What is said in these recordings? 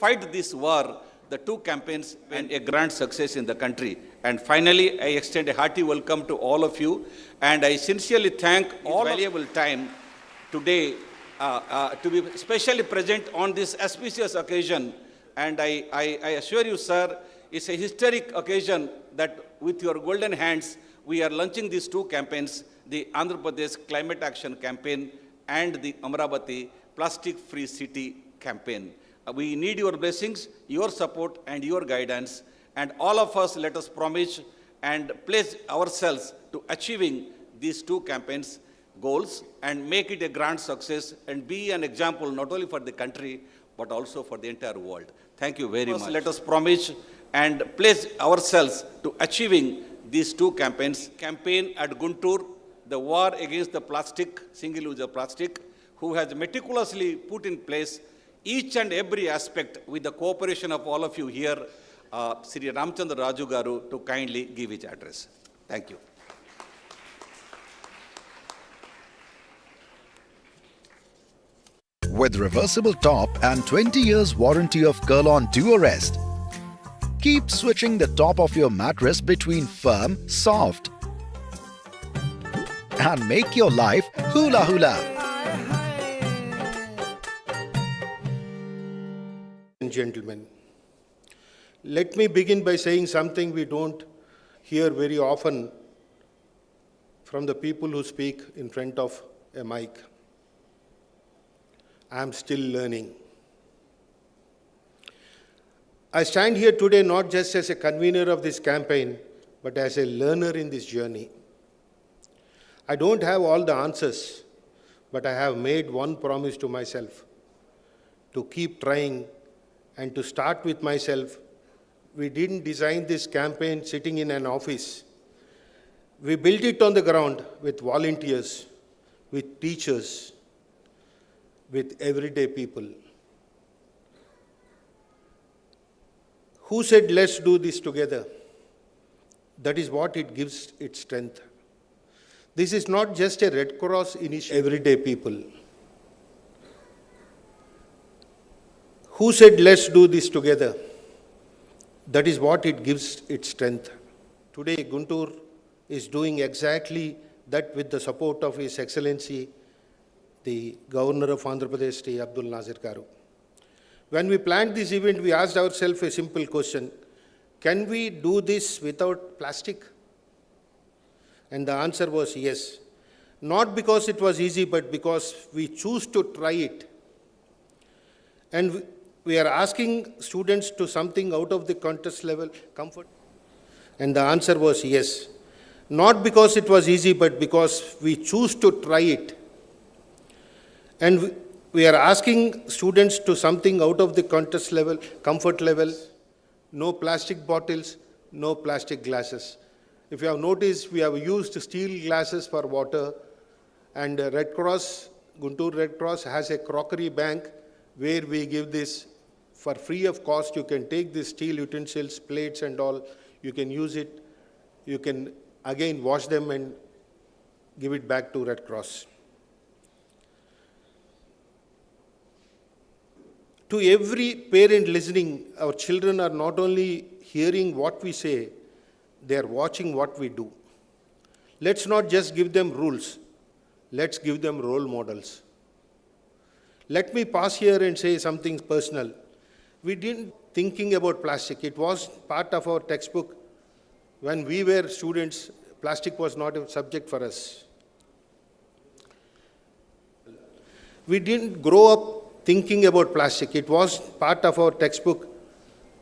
fight this war, the two campaigns and a grand success in the country. And finally, I extend a hearty welcome to all of you, and I sincerely thank all valuable time today to be especially present on this auspicious occasion. And I assure you, sir, it's a historic occasion that with your golden hands, we are launching these two campaigns, the Andhra Pradesh Climate Action Campaign and the Amravati Plastic Free City Campaign. We need your blessings, your support and your guidance. And all of us, let us promise and pledge ourselves to achieving these two campaigns goals and make it a grand success and be an example not only for the country, but also for the entire world. Thank you very much. Let us promise and pledge ourselves to achieving these two campaigns. Campaign at Guntur, the war against the plastic, single-use plastic, who has meticulously put in place each and every aspect with the cooperation of all of you here, Sri Ramchandra Raju Garu, to kindly give his address. Thank you. With reversible top and 20 years warranty of Curl-On Duo Rest, keep switching the top of your mattress between firm, soft, and make your life hula hula. Gentlemen, let me begin by saying something we don't hear very often from the people who speak in front of a mic. I am still learning. I stand here today not just as a convener of this campaign, but as a learner in this journey. I don't have all the answers, but I have made one promise to myself, to keep trying and to start with myself. We didn't design this campaign sitting in an office. We built it on the ground with volunteers, with teachers, with everyday people. Who said, let's do this together? That is what it gives its strength. This is not just a Red Cross initiative. Everyday people. Who said, let's do this together? That is what it gives its strength. Today, Guntur is doing exactly that with the support of His Excellency, the Governor of Andhra Pradesh, Sri Abdul Nazeer Garu. When we planned this event, we asked ourselves a simple question: can we do this without plastic? And the answer was yes. Not because it was easy, but because we choose to try it. And we are asking students to something out of the contest level comfort. And the answer was yes. Not because it was easy, but because we choose to try it. And we are asking students to something out of the contest level, comfort level. No plastic bottles, no plastic glasses. If you have noticed, we have used steel glasses for water, and Red Cross, Guntur Red Cross has a crockery bank where we give this for free of cost. You can take these steel utensils, plates and all, you can use it. You can again wash them and give it back to Red Cross. To every parent listening, our children are not only hearing what we say, they are watching what we do. Let's not just give them rules, let's give them role models. Let me pause here and say something personal. We didn't thinking about plastic. It was part of our textbook. When we were students, plastic was not a subject for us. We didn't grow up thinking about plastic. It was part of our textbook.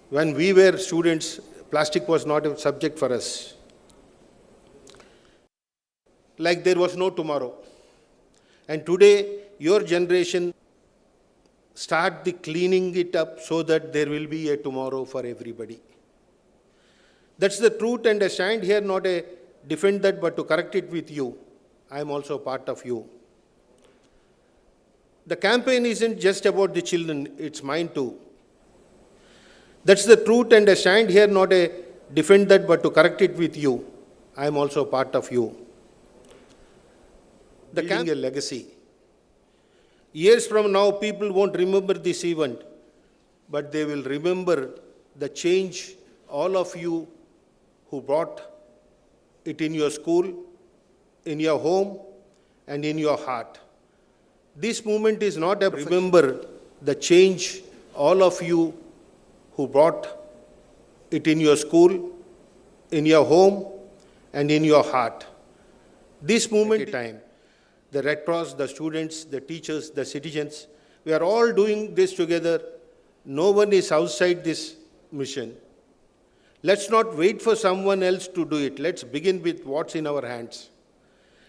When we were students, plastic was not a subject for us. Like there was no tomorrow. And today, your generation start the cleaning it up so that there will be a tomorrow for everybody. That's the truth, and I stand here not to defend that, but to correct it with you. I am also part of you. The campaign isn't just about the children, it's mine too. That's the truth, and I stand here not to defend that, but to correct it with you. I am also part of you. The campaign, a legacy. Years from now, people won't remember this event, but they will remember the change all of you who brought it in your school, in your home, and in your heart. This movement is not a remember the change all of you who brought it in your school, in your home, and in your heart. This movement time, the Red Cross, the students, the teachers, the citizens, we are all doing this together. No one is outside this mission. Let's not wait for someone else to do it. Let's begin with what's in our hands.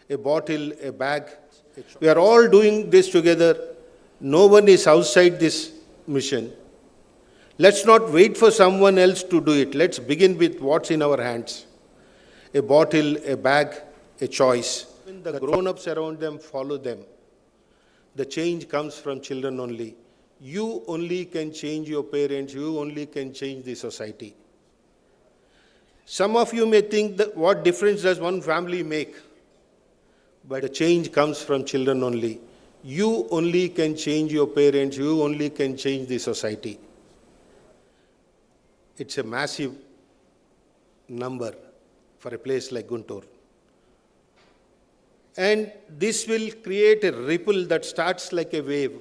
A bottle, a bag. We are all doing this together. No one is outside this mission. Let's not wait for someone else to do it. Let's begin with what's in our hands. A bottle, a bag, a choice. When the grown-ups around them follow them, the change comes from children only. You only can change your parents. You only can change the society. Some of you may think that what difference does one family make? But the change comes from children only. You only can change your parents. You only can change the society. It's a massive number for a place like Guntur. And this will create a ripple that starts like a wave.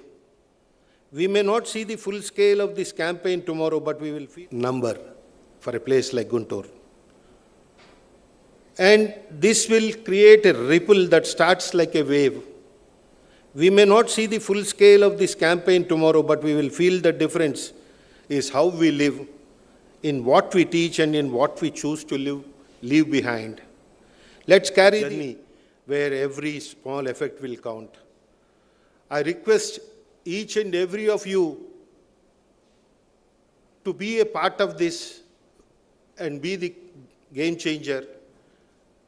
We may not see the full scale of this campaign tomorrow, but we will feel number for a place like Guntur. And this will create a ripple that starts like a wave. We may not see the full scale of this campaign tomorrow, but we will feel the difference is how we live, in what we teach and in what we choose to leave behind. Let's carry the journey where every small effect will count. I request each and every of you to be a part of this and be the game changer,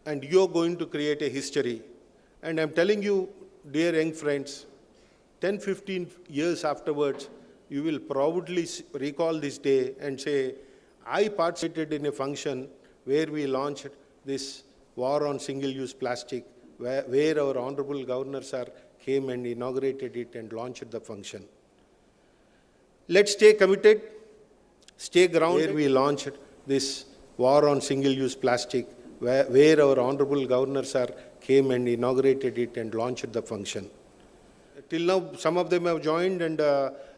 and you're going to create a history. And I'm telling you, dear young friends, 10, 15 years afterwards, you will proudly recall this day and say, I participated in a function where we launched this war on single-use plastic, where our Honorable Governor Sir came and inaugurated it and launched the function. Let's stay committed, stay grounded. Where we launched this war on single-use plastic, where our Honorable Governor Sir came and inaugurated it and launched the function. Till now, some of them have joined, and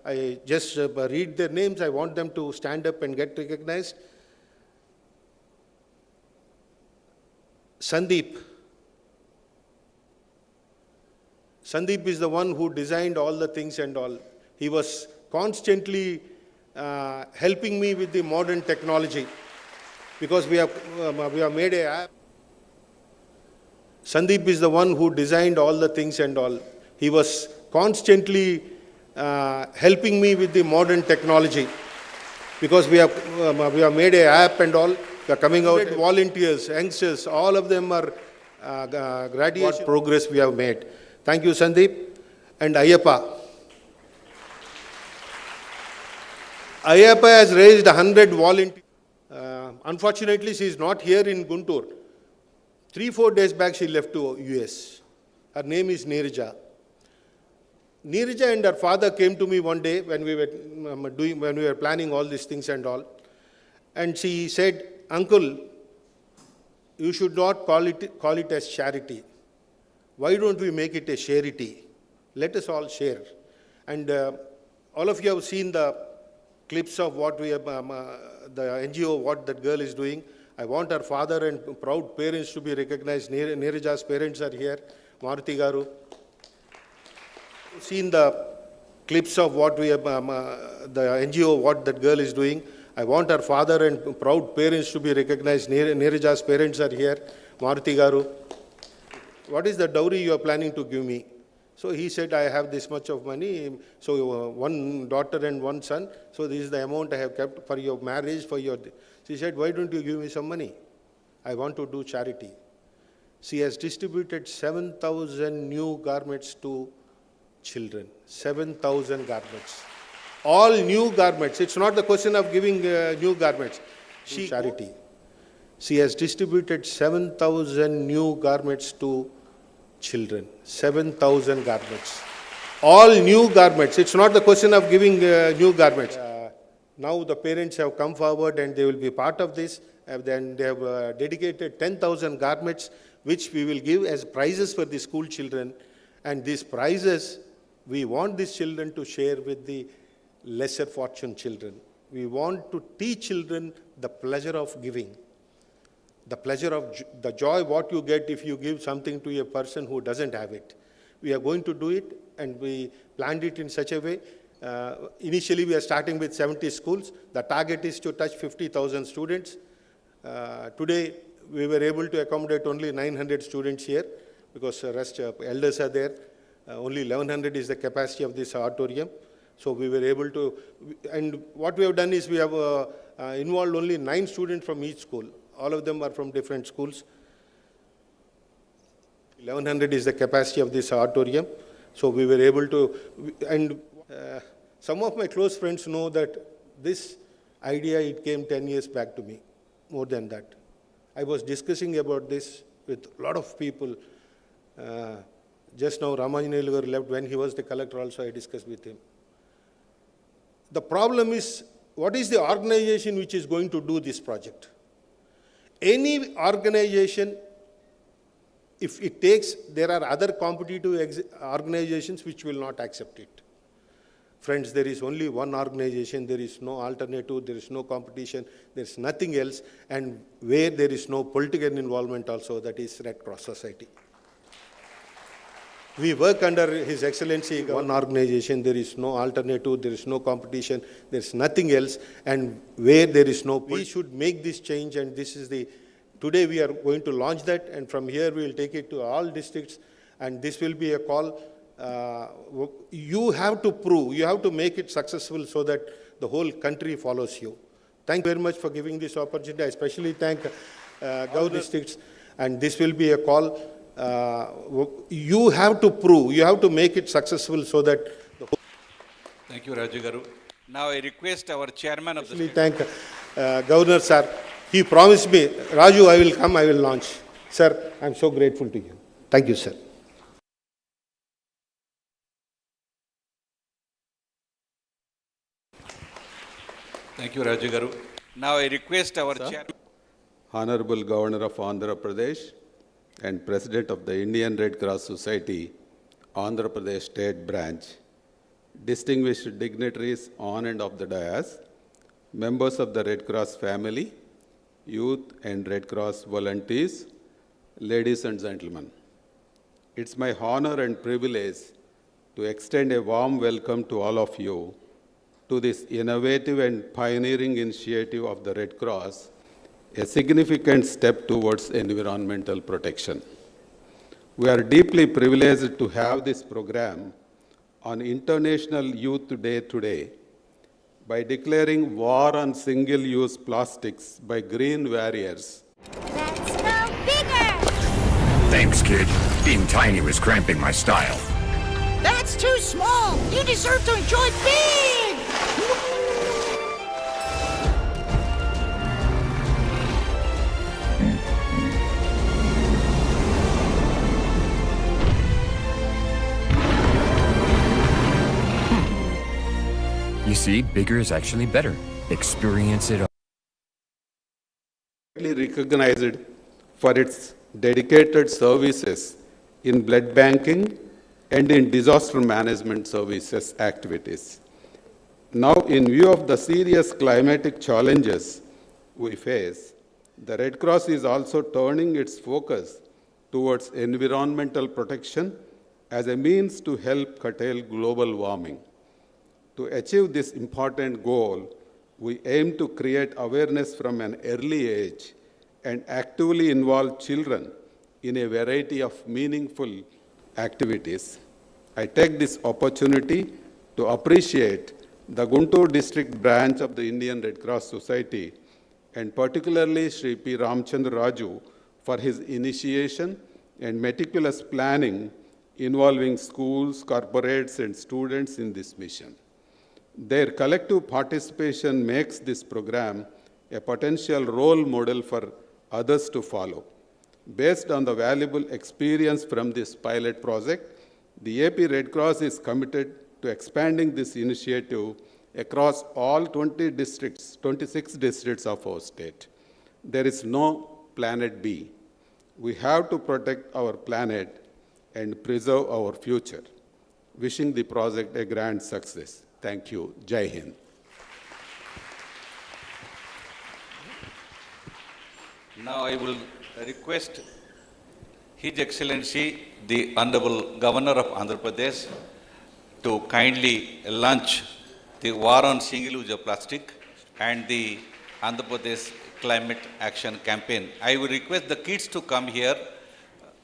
I just read their names. I want them to stand up and get recognized. Sandeep. Sandeep is the one who designed all the things and all. He was constantly helping me with the modern technology, because we have made an app. Sandeep is the one who designed all the things and all. He was constantly helping me with the modern technology, because we have made an app and all. We are coming out. Volunteers, youngsters, all of them are graduation progress we have made. Thank you, Sandeep. And Ayyappa. Ayyappa has raised 100 volunteers. Unfortunately, she is not here in Guntur. 3-4 days back, she left to US. Her name is Neerja. Neerja and her father came to me one day when we were planning all these things and all. And she said, Uncle, you should not call it as charity. Why don't we make it a charity? Let us all share. And all of you have seen the clips of what we have, the NGO, what that girl is doing. I want her father and proud parents to be recognized. Neeraja's parents are here. Maruti Garu. Seen the clips of what we have, the NGO, what that girl is doing. I want her father and proud parents to be recognized. Neeraja's parents are here. Maruti Garu. What is the dowry you are planning to give me? So he said, I have this much of money, so one daughter and one son, so this is the amount I have kept for your marriage, for your... She said, why don't you give me some money? I want to do charity. She has distributed 7,000 new garments to children. 7,000 garments. All new garments. It's not the question of giving new garments. Charity. She has distributed 7,000 new garments to children. 7,000 garments. All new garments. It's not the question of giving new garments. Now the parents have come forward and they will be part of this. Then they have dedicated 10,000 garments, which we will give as prizes for the school children. And these prizes, we want these children to share with the lesser fortunate children. We want to teach children the pleasure of giving, the pleasure of the joy what you get if you give something to a person who doesn't have it. We are going to do it, and we planned it in such a way. Initially, we are starting with 70 schools. The target is to touch 50,000 students. Today, we were able to accommodate only 900 students here because the rest elders are there. Only 1,100 is the capacity of this auditorium. So we were able to, and what we have done is we have involved only 9 students from each school. All of them are from different schools. 1,100 is the capacity of this auditorium. So we were able to, and some of my close friends know that this idea, it came 10 years back to me, more than that. I was discussing about this with a lot of people. Just now, Ramanjanelu left. When he was the collector also, I discussed with him. The problem is, what is the organization which is going to do this project? Any organization, if it takes, there are other competitive organizations which will not accept it. Friends, there is only one organization, there is no alternative, there is no competition, there is nothing else, and where there is no political involvement also, that is Red Cross Society. We work under His Excellency, one organization, there is no alternative, there is no competition, there is nothing else, and where there is no, we should make this change, and this is the, today we are going to launch that, and from here we will take it to all districts, and this will be a call. You have to prove, you have to make it successful so that the whole country follows you. Thank you very much for giving this opportunity. I especially thank Gau districts, and this will be a call. You have to prove, you have to make it successful so that the whole. Thank you, Raju Garu. Now I request our chairman of the state. Thank Governor sir. He promised me, Raju, I will come, I will launch. Sir, I am so grateful to you. Thank you, sir. Thank you, Raju Garu. Now I request our chairman. Honorable Governor of Andhra Pradesh and President of the Indian Red Cross Society, Andhra Pradesh State Branch, distinguished dignitaries on and off the dais, members of the Red Cross family, youth and Red Cross volunteers, ladies and gentlemen. It's my honor and privilege to extend a warm welcome to all of you to this innovative and pioneering initiative of the Red Cross, a significant step towards environmental protection. We are deeply privileged to have this program on International Youth Day today by declaring war on single-use plastics by green warriors. Let's go bigger! Thanks, kid. Being tiny was cramping my style. That's too small! You deserve to enjoy big! You see, bigger is actually better. Experience it. Recognized for its dedicated services in blood banking and in disaster management services activities. Now, in view of the serious climatic challenges we face, the Red Cross is also turning its focus towards environmental protection as a means to help curtail global warming. To achieve this important goal, we aim to create awareness from an early age and actively involve children in a variety of meaningful activities. I take this opportunity to appreciate the Guntur district branch of the Indian Red Cross Society, and particularly Sri P. Ramchandra Raju, for his initiation and meticulous planning involving schools, corporates, and students in this mission. Their collective participation makes this program a potential role model for others to follow. Based on the valuable experience from this pilot project, the AP Red Cross is committed to expanding this initiative across all 20 districts, 26 districts of our state. There is no planet B. We have to protect our planet and preserve our future. Wishing the project a grand success. Thank you. Jai Hind. Now I will request His Excellency, the Honorable Governor of Andhra Pradesh, to kindly launch the War on Single-Use of Plastic and the Andhra Pradesh Climate Action Campaign. I will request the kids to come here.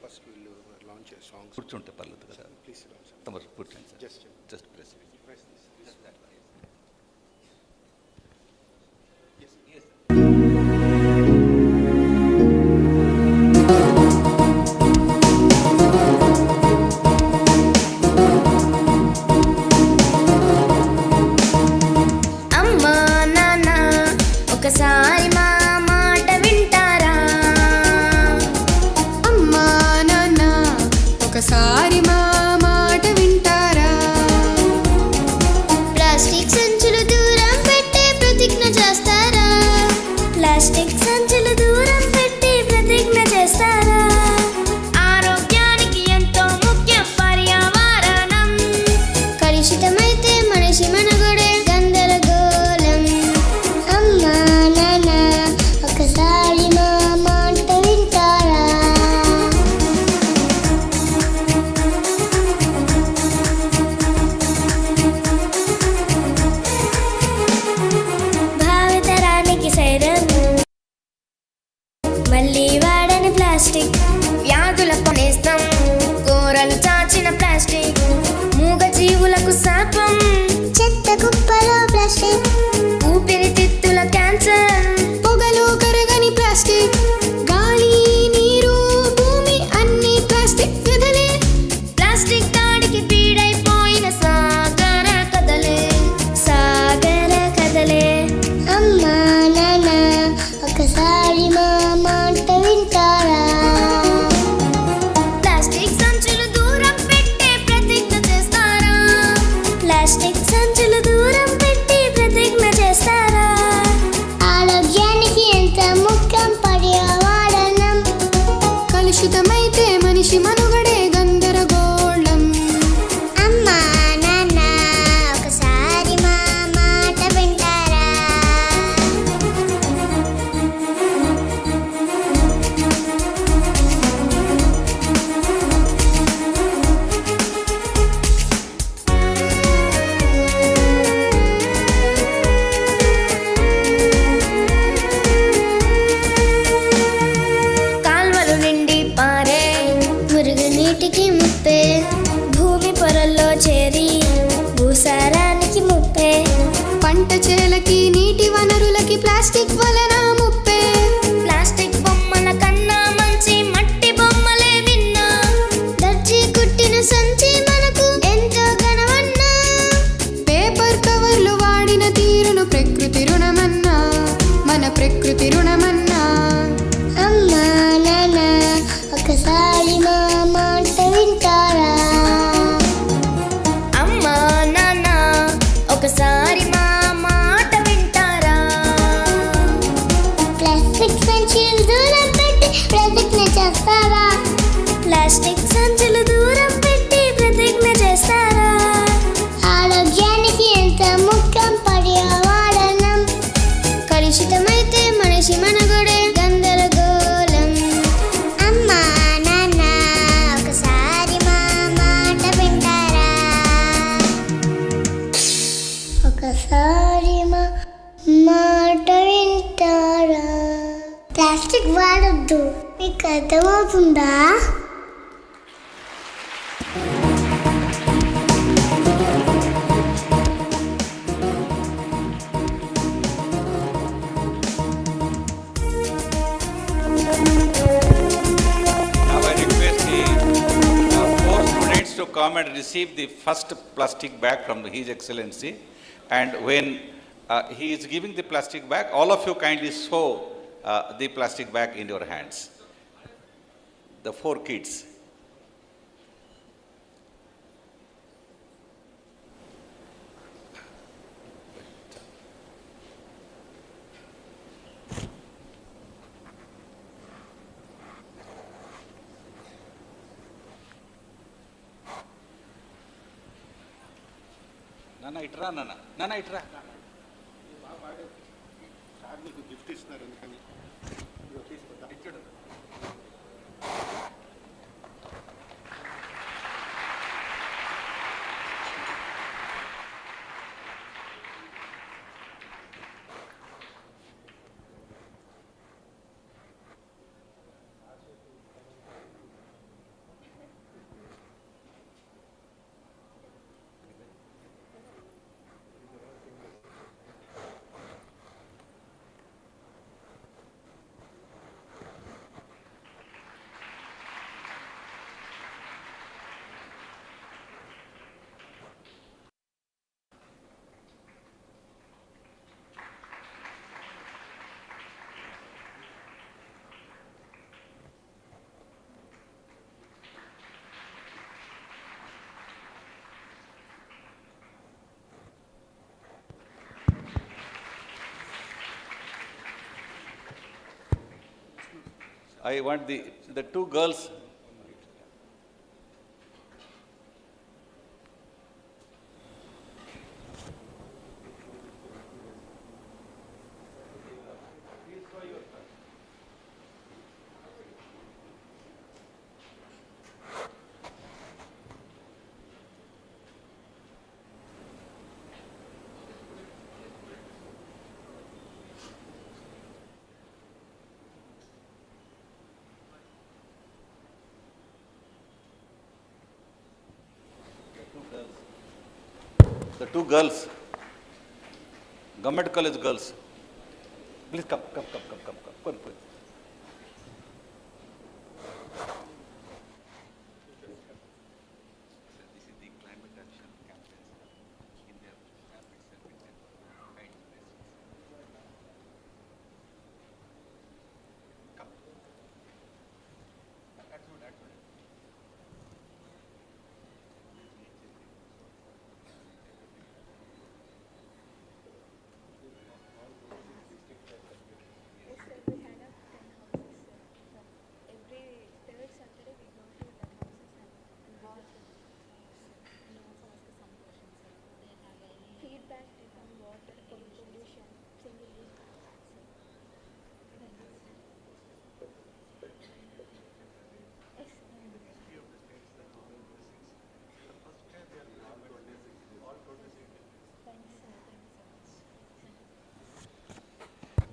First we'll launch a song. కూర్చుంటే పర్లేదు కదా. Please, తమరు కూర్చోండి sir. Just Just press. press this. అమ్మా నాన్న ఒకసారి మా మాట వింటారా? అమ్మా నాన్న ఒకసారి మా మాట వింటారా? ప్లాస్టిక్ సంచులు దూరం పెట్టే ప్రతిజ్ఞ చేస్తారా? ప్లాస్టిక్ సంచులు దూరం పెట్టి ప్రతిజ్ఞ చేస్తారా? ఆరోగ్యానికి ఎంతో ముఖ్యం పర్యావరణం. కలుషితమైతే మనిషి మనుగడే గందరగోళం. అమ్మా నాన్న ఒకసారి మా మాట వింటారా? భావితరానికి సైరన్ మళ్ళీ వాడని ప్లాస్టిక్, వ్యాధుల పనేస్తాం కూరలు చాచిన ప్లాస్టిక్, మూగ జీవులకు శాపం చెత్త కుప్పలో ప్లాస్టిక్, ఊపిరితిత్తుల క్యాన్సర్, పొగలో కరగని ప్లాస్టిక్, గాలి నీరు భూమి అన్ని ప్లాస్టిక్ వ్యధలే. ప్లాస్టిక్ దాడికి బీడైపోయిన సాగర కదలే, సాగర కదలే. అమ్మా నాన్న ఒకసారి మా మాట వింటారా? ప్లాస్టిక్ సంచులు దూరం పెట్టే ప్రతిజ్ఞ చేస్తారా? ప్లాస్టిక్ సంచులు దూరం పెట్టి ప్రతిజ్ఞ చేస్తారా? ఆరోగ్యానికి ఎంత ముఖ్యం పర్యావరణం. కలుషితమైతే మనిషి మనుగడే గందరగోళం. అమ్మా నాన్న ఒకసారి మా మాట వింటారా? కాల్వలు నిండి పారే మురుగునీటికి ముప్పే, భూమి పొరల్లో చేరి భూసారానికి ముప్పే, పంట చేలకి నీటి వనరులకి ప్లాస్టిక్ వలన ముప్పే. ప్లాస్టిక్ బొమ్మల కన్నా మంచి మట్టి బొమ్మలే విన్నా, దర్జీ కుట్టిన సంచి మనకు ఎంతో ఘనమన్నా, పేపర్ కవర్లు వాడిన తీరును ప్రకృతి రుణమన్నా, మన ప్రకృతి రుణమన్నా. అమ్మా నాన్న ఒకసారి మా మాట వింటారా? అమ్మా నాన్న ఒకసారి మా మాట వింటారా? ప్లాస్టిక్ సంచులు దూరం పెట్టి ప్రతిజ్ఞ చేస్తారా? ప్లాస్టిక్ సంచులు దూరం పెట్టి ప్రతిజ్ఞ చేస్తారా? ఆరోగ్యానికి ఎంత ముఖ్యం పర్యావరణం. కలుషితమైతే మనిషి మనుగడే గందరగోళం. అమ్మా నాన్న ఒకసారి మా మాట వింటారా? ఒకసారి మా మాట వింటారా? ప్లాస్టిక్ వాడొద్దు, మీకు అర్థమవుతుందా? Now I request the four students to come and receive the first plastic bag from His Excellency. And when he is giving the plastic bag, all of you kindly show the plastic bag in your hands. The four kids. నాన్న ఇట్రా నాన్న ఇట్రా. I want the two girls. The two girls, government college girls. Please come. Come. This is the climate action campaign in their rapid service and kindness. Come. That's good.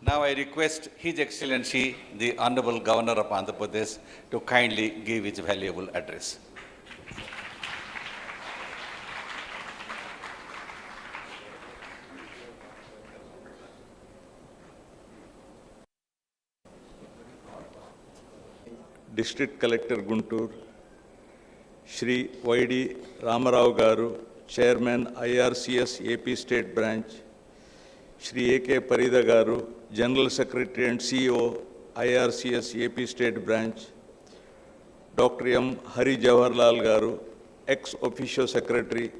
Now I request His Excellency, the Honorable Governor of Andhra Pradesh, to kindly give his valuable address. District Collector Guntur, Shri Y.D. Ramarao Garu, Chairman IRCS AP State Branch, Shri A.K. Parida Garu, General Secretary and CEO, IRCS AP State Branch, Dr. M. Hari Jawaharlal Garu, Ex-Officio Secretary,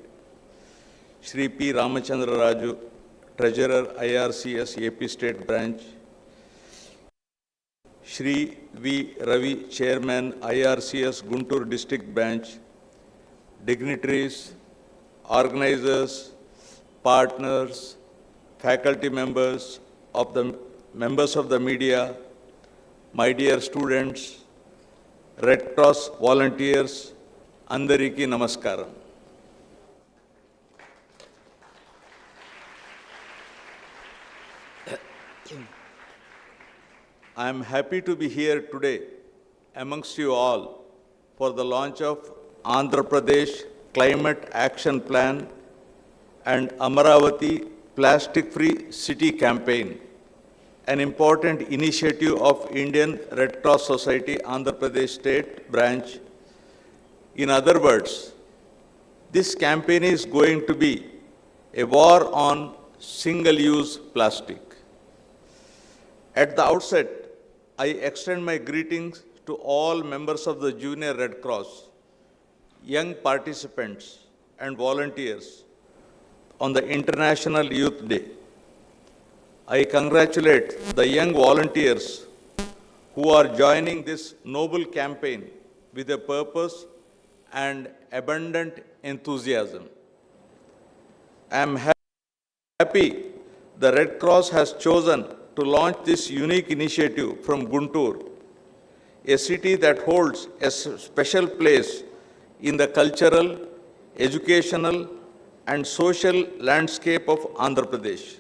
Shri P. Ramachandra Raju, Treasurer, IRCS AP State Branch, Shri V. Ravi, Chairman, IRCS Guntur District Branch, dignitaries, organizers, partners, faculty members of the media, my dear students, Red Cross volunteers, Andariki Namaskaram. I am happy to be here today amongst you all for the launch of Andhra Pradesh Climate Action Plan and Amaravati Plastic-Free City Campaign, an important initiative of Indian Red Cross Society, Andhra Pradesh State Branch. In other words, this campaign is going to be a war on single-use plastic. At the outset, I extend my greetings to all members of the Junior Red Cross, young participants and volunteers on the International Youth Day. I congratulate the young volunteers who are joining this noble campaign with a purpose and abundant enthusiasm. I am happy the Red Cross has chosen to launch this unique initiative from Guntur, a city that holds a special place in the cultural, educational, and social landscape of Andhra Pradesh.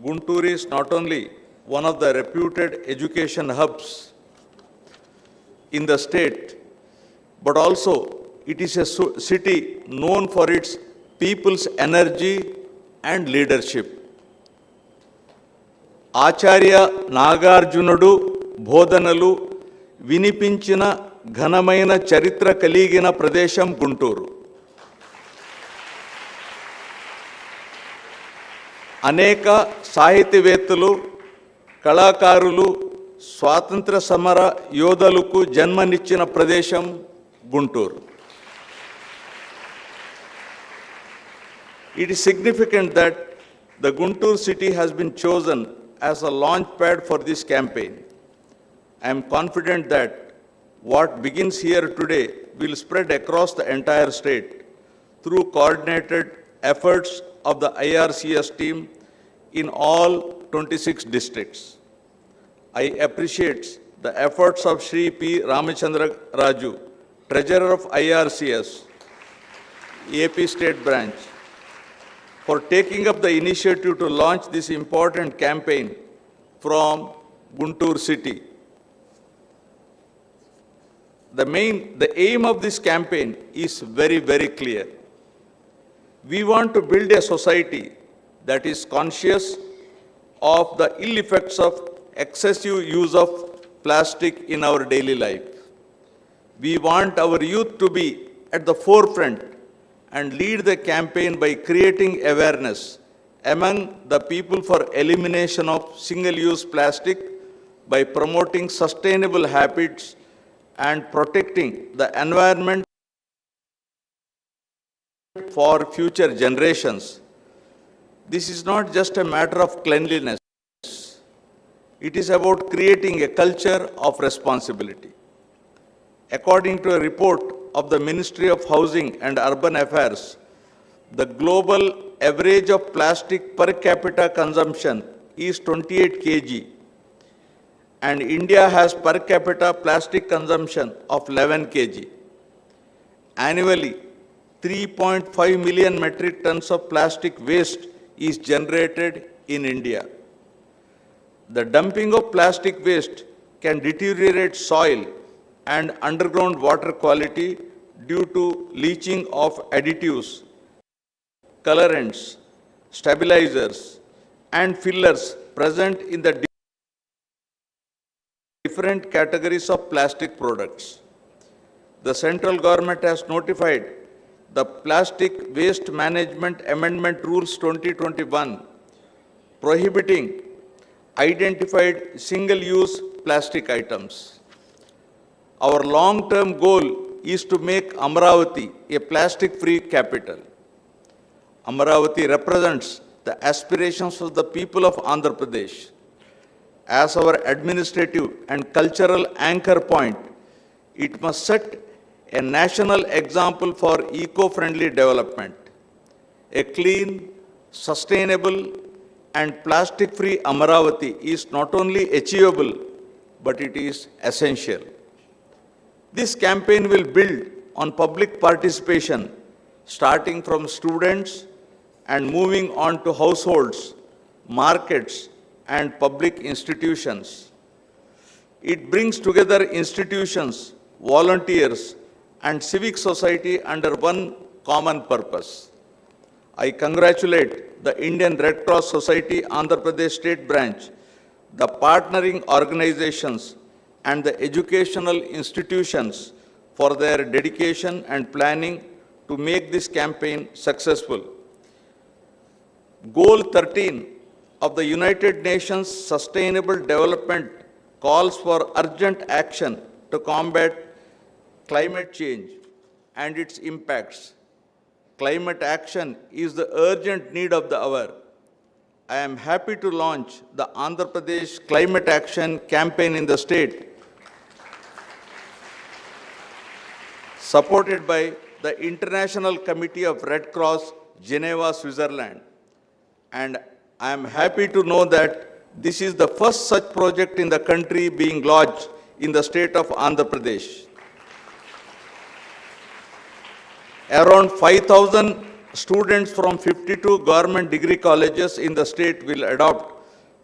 Guntur is not only one of the reputed education hubs in the state, but also it is a city known for its people's energy and leadership. ఆచార్య నాగార్జునుడు బోధనలు వినిపించిన ఘనమైన చరిత్ర కలిగిన ప్రదేశం గుంటూరు. అనేక సాహితీవేత్తలు, కళాకారులు, స్వాతంత్ర సమర యోధులకు జన్మనిచ్చిన ప్రదేశం Guntur. It is significant that the Guntur city has been chosen as a launch pad for this campaign. I am confident that what begins here today will spread across the entire state through coordinated efforts of the IRCS team in all 26 districts. I appreciate the efforts of Shri P. Ramachandra Raju, Treasurer of IRCS, AP State Branch, for taking up the initiative to launch this important campaign from Guntur city. The aim of this campaign is very, very clear. We want to build a society that is conscious of the ill effects of excessive use of plastic in our daily life. We want our youth to be at the forefront and lead the campaign by creating awareness among the people for elimination of single-use plastic, by promoting sustainable habits and protecting the environment for future generations. This is not just a matter of cleanliness. It is about creating a culture of responsibility. According to a report of the Ministry of Housing and Urban Affairs, the global average of plastic per capita consumption is 28 kg, and India has per capita plastic consumption of 11 kg. Annually, 3.5 million metric tons of plastic waste is generated in India. The dumping of plastic waste can deteriorate soil and underground water quality due to leaching of additives, colorants, stabilizers, and fillers present in the different categories of plastic products. The central government has notified the Plastic Waste Management Amendment Rules 2021 prohibiting identified single-use plastic items. Our long-term goal is to make Amaravati a plastic-free capital. Amaravati represents the aspirations of the people of Andhra Pradesh. As our administrative and cultural anchor point, it must set a national example for eco-friendly development. A clean, sustainable, and plastic-free Amaravati is not only achievable, but it is essential. This campaign will build on public participation, starting from students and moving on to households, markets, and public institutions. It brings together institutions, volunteers, and civic society under one common purpose. I congratulate the Indian Red Cross Society Andhra Pradesh State Branch, the partnering organizations, and the educational institutions for their dedication and planning to make this campaign successful. Goal 13 of the United Nations Sustainable Development calls for urgent action to combat climate change and its impacts. Climate action is the urgent need of the hour. I am happy to launch the Andhra Pradesh Climate Action campaign in the state, supported by the International Committee of Red Cross Geneva, Switzerland. And I am happy to know that this is the first such project in the country being launched in the state of Andhra Pradesh. Around 5,000 students from 52 government degree colleges in the state will adopt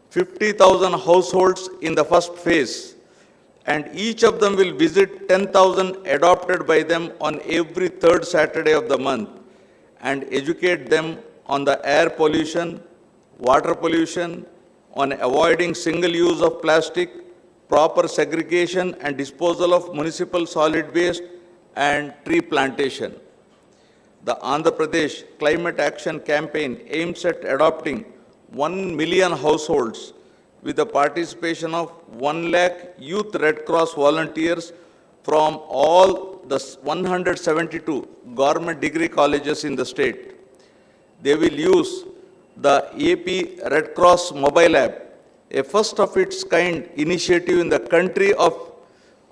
50,000 households in the first phase, and each of them will visit 10,000 adopted by them on every third Saturday of the month and educate them on the air pollution, water pollution, on avoiding single use of plastic, proper segregation and disposal of municipal solid waste, and tree plantation. The Andhra Pradesh Climate Action Campaign aims at adopting 1 million households with the participation of 1 lakh youth Red Cross volunteers from all the 172 government degree colleges in the state. They will use the AP Red Cross Mobile App, a first of its kind initiative in the country of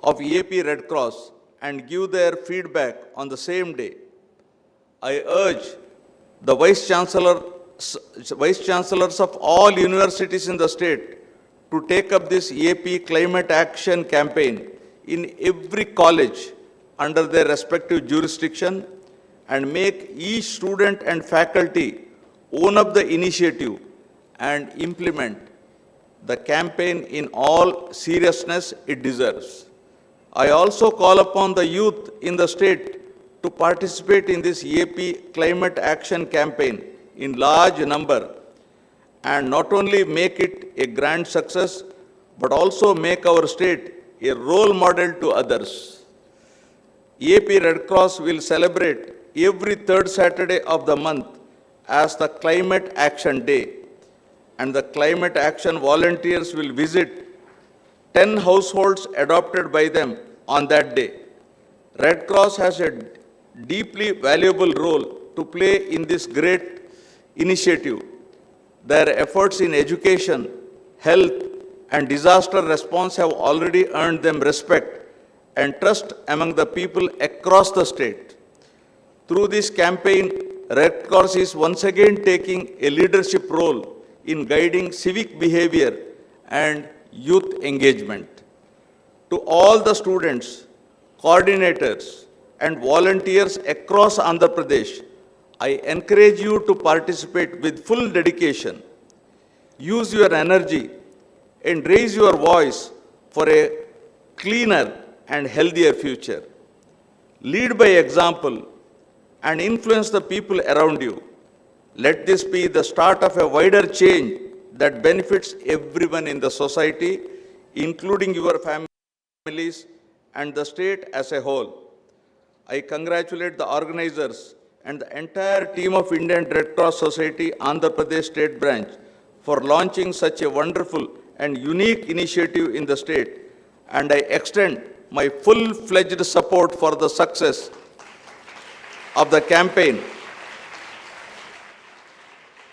AP Red Cross, and give their feedback on the same day. I urge the Vice Chancellors of all universities in the state to take up this AP Climate Action Campaign in every college under their respective jurisdiction and make each student and faculty own up the initiative and implement the campaign in all seriousness it deserves. I also call upon the youth in the state to participate in this AP Climate Action Campaign in large number and not only make it a grand success, but also make our state a role model to others. AP Red Cross will celebrate every third Saturday of the month as the Climate Action Day, and the Climate Action volunteers will visit 10 households adopted by them on that day. Red Cross has a deeply valuable role to play in this great initiative. Their efforts in education, health, and disaster response have already earned them respect and trust among the people across the state. Through this campaign, Red Cross is once again taking a leadership role in guiding civic behavior and youth engagement. To all the students, coordinators, and volunteers across Andhra Pradesh, I encourage you to participate with full dedication. Use your energy and raise your voice for a cleaner and healthier future. Lead by example and influence the people around you. Let this be the start of a wider change that benefits everyone in the society, including your families and the state as a whole. I congratulate the organizers and the entire team of Indian Red Cross Society, Andhra Pradesh State Branch, for launching such a wonderful and unique initiative in the state, and I extend my full-fledged support for the success of the campaign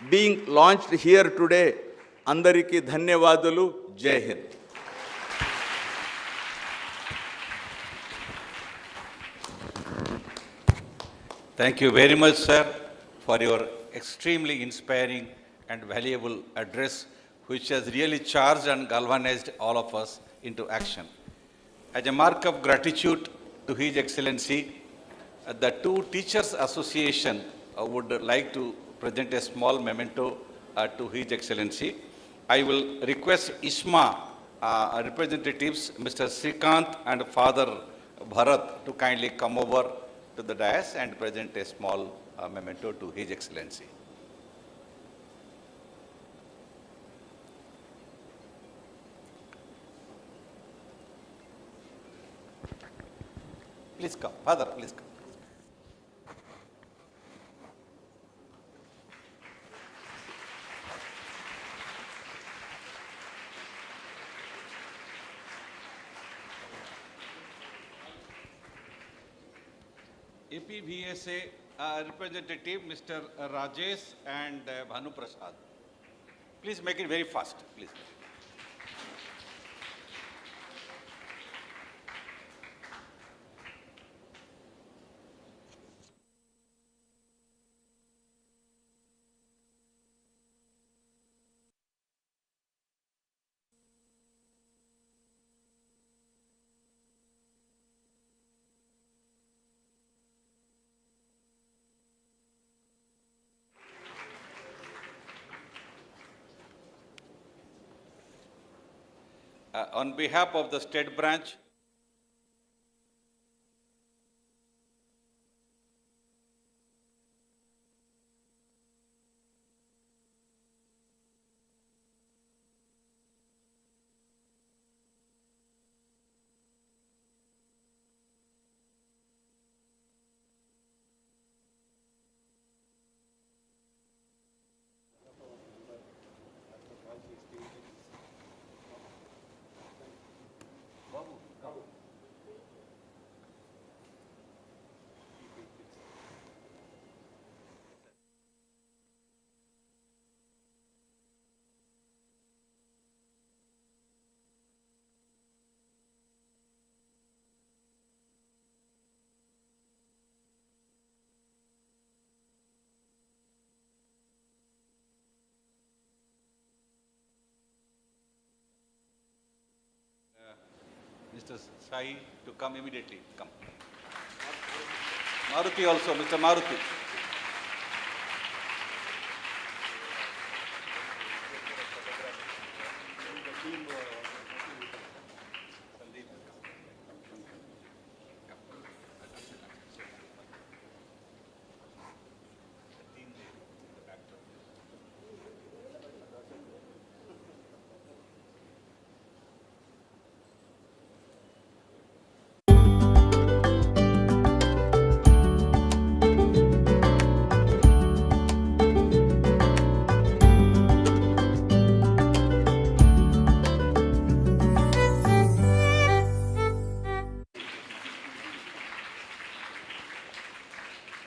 being launched here today. Andariki dhanyavadalu. Jai Hind. Thank you very much, sir, for your extremely inspiring and valuable address, which has really charged and galvanized all of us into action. As a mark of gratitude to His Excellency, the two Teachers Association would like to present a small memento to His Excellency. I will request ISMA representatives, Mr. Srikant and Father Bharat, to kindly come over to the dais and present a small memento to His Excellency. Please come, Father, please come. APVSA representative, Mr. Rajesh and Bhanu Prasad. Please make it very fast, please. On behalf of the state branch, Mr. Sai to come immediately. Come. Maruti also, Mr. Maruti.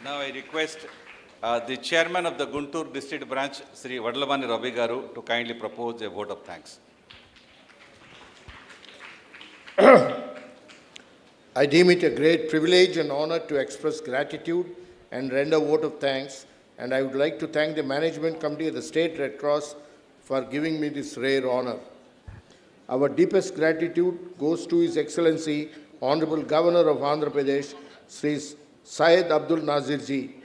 Now I request the chairman of the Guntur district branch, Sri Vadlamani Ravi Garu, to kindly propose a vote of thanks. I deem it a great privilege and honor to express gratitude and render vote of thanks, and I would like to thank the management committee of the State Red Cross for giving me this rare honor. Our deepest gratitude goes to His Excellency, Honorable Governor of Andhra Pradesh, Sri Syed Abdul Nazeer ji,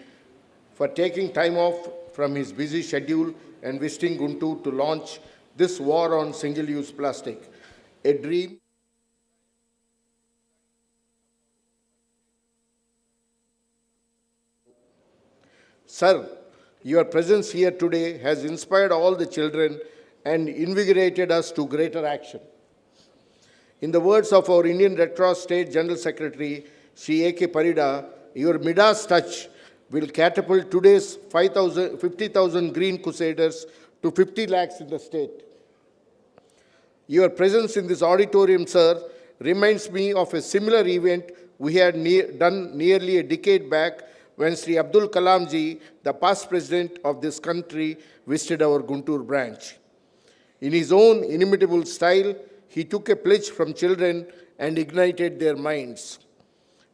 for taking time off from his busy schedule and visiting Guntur to launch this war on single-use plastic, a dream. Sir, your presence here today has inspired all the children and invigorated us to greater action. In the words of our Indian Red Cross State General Secretary, Sri A.K. Parida, your Midas touch will catapult today's 50,000 green crusaders to 50 lakhs in the state. Your presence in this auditorium, sir, reminds me of a similar event we had done nearly a decade back when Sri Abdul Kalam ji, the past president of this country, visited our Guntur branch. In his own inimitable style, he took a pledge from children and ignited their minds.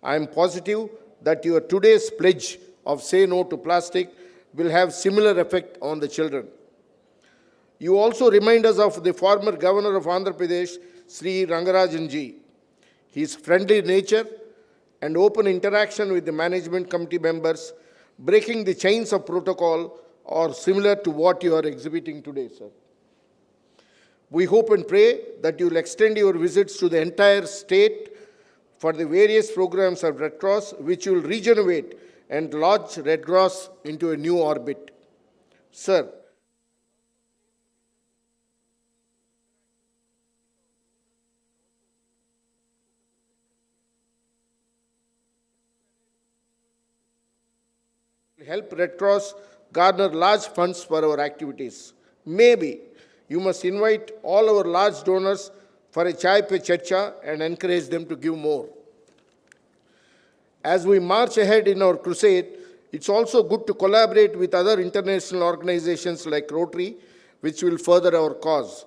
I am positive that your today's pledge of say no to plastic will have similar effect on the children. You also remind us of the former governor of Andhra Pradesh, Sri Rangarajan ji. His friendly nature and open interaction with the management committee members, breaking the chains of protocol, are similar to what you are exhibiting today, sir. We hope and pray that you will extend your visits to the entire state for the various programs of Red Cross, which will regenerate and launch Red Cross into a new orbit. Sir, help Red Cross garner large funds for our activities. Maybe you must invite all our large donors for a chai pe charcha and encourage them to give more. As we march ahead in our crusade, it's also good to collaborate with other international organizations like Rotary, which will further our cause.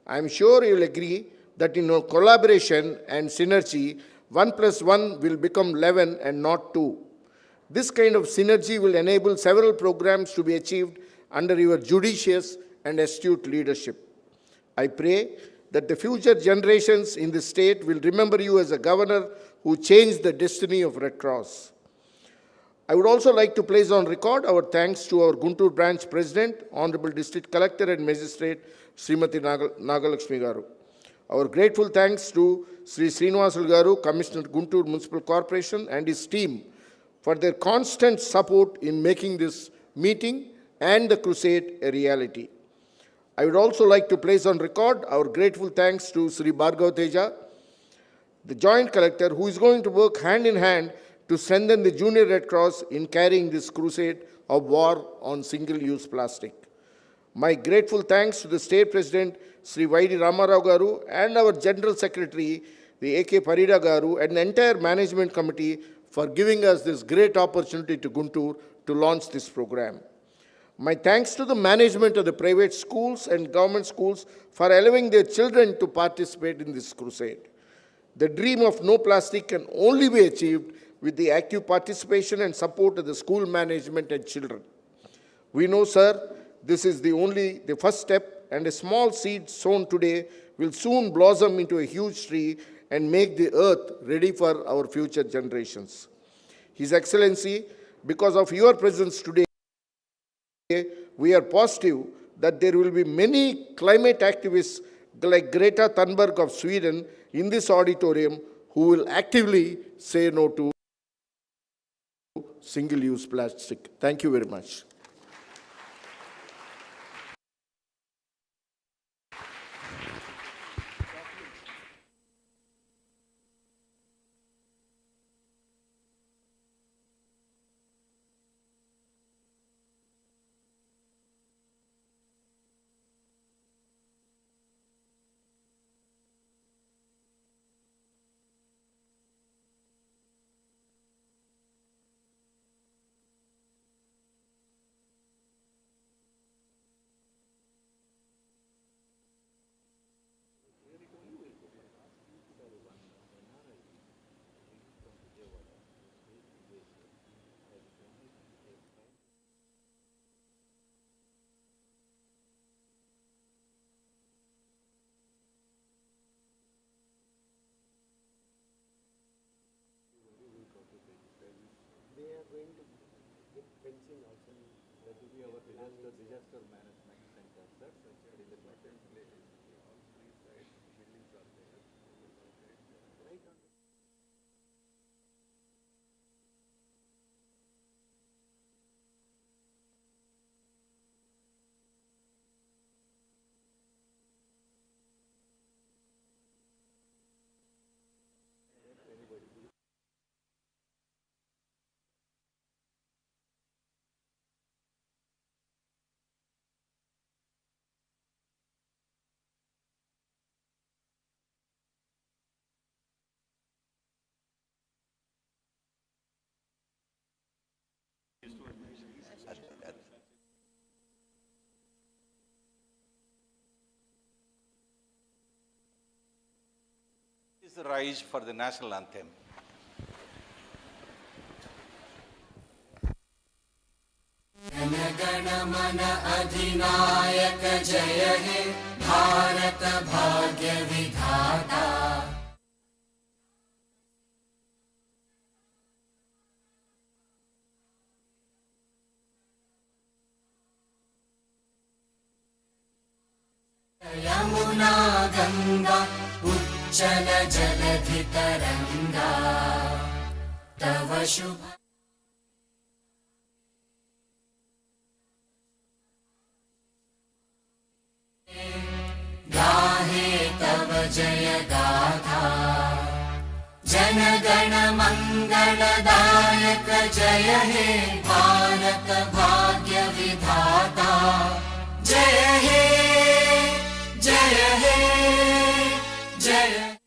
I am sure you will agree that in our collaboration and synergy, 1 + 1 will become 11 and not 2. This kind of synergy will enable several programs to be achieved under your judicious and astute leadership. I pray that the future generations in the state will remember you as a governor who changed the destiny of Red Cross. I would also like to place on record our thanks to our Guntur branch president, Honorable District Collector and Magistrate, Srimati Nagalakshmi Garu. Our grateful thanks to Sri Srinivasul Garu, Commissioner Guntur Municipal Corporation and his team for their constant support in making this meeting and the crusade a reality. I would also like to place on record our grateful thanks to Sri Bhargav Teja, the Joint Collector, who is going to work hand in hand to strengthen the Junior Red Cross in carrying this crusade of war on single-use plastic. My grateful thanks to the State President, Sri Y.D. Ramarao Garu, and our General Secretary, the A.K. Parida Garu, and the entire management committee for giving us this great opportunity to Guntur to launch this program. My thanks to the management of the private schools and government schools for allowing their children to participate in this crusade. The dream of no plastic can only be achieved with the active participation and support of the school management and children. We know, sir, this is the first step, and a small seed sown today will soon blossom into a huge tree and make the earth ready for our future generations. His Excellency, because of your presence today, we are positive that there will be many climate activists like Greta Thunberg of Sweden in this auditorium who will actively say no to single-use plastic. Thank you very much. Please rise for the national anthem. Jana Gana Mana अधिनायक जय हे भारत भाग्य विधाता। यमुना गंगा उच्चल जलधि तरंगा तव शुभ गाहे तव जय गाथा। जनगण मंगलदायक जय हे भारत भाग्य विधाता। जय हे जय हे जय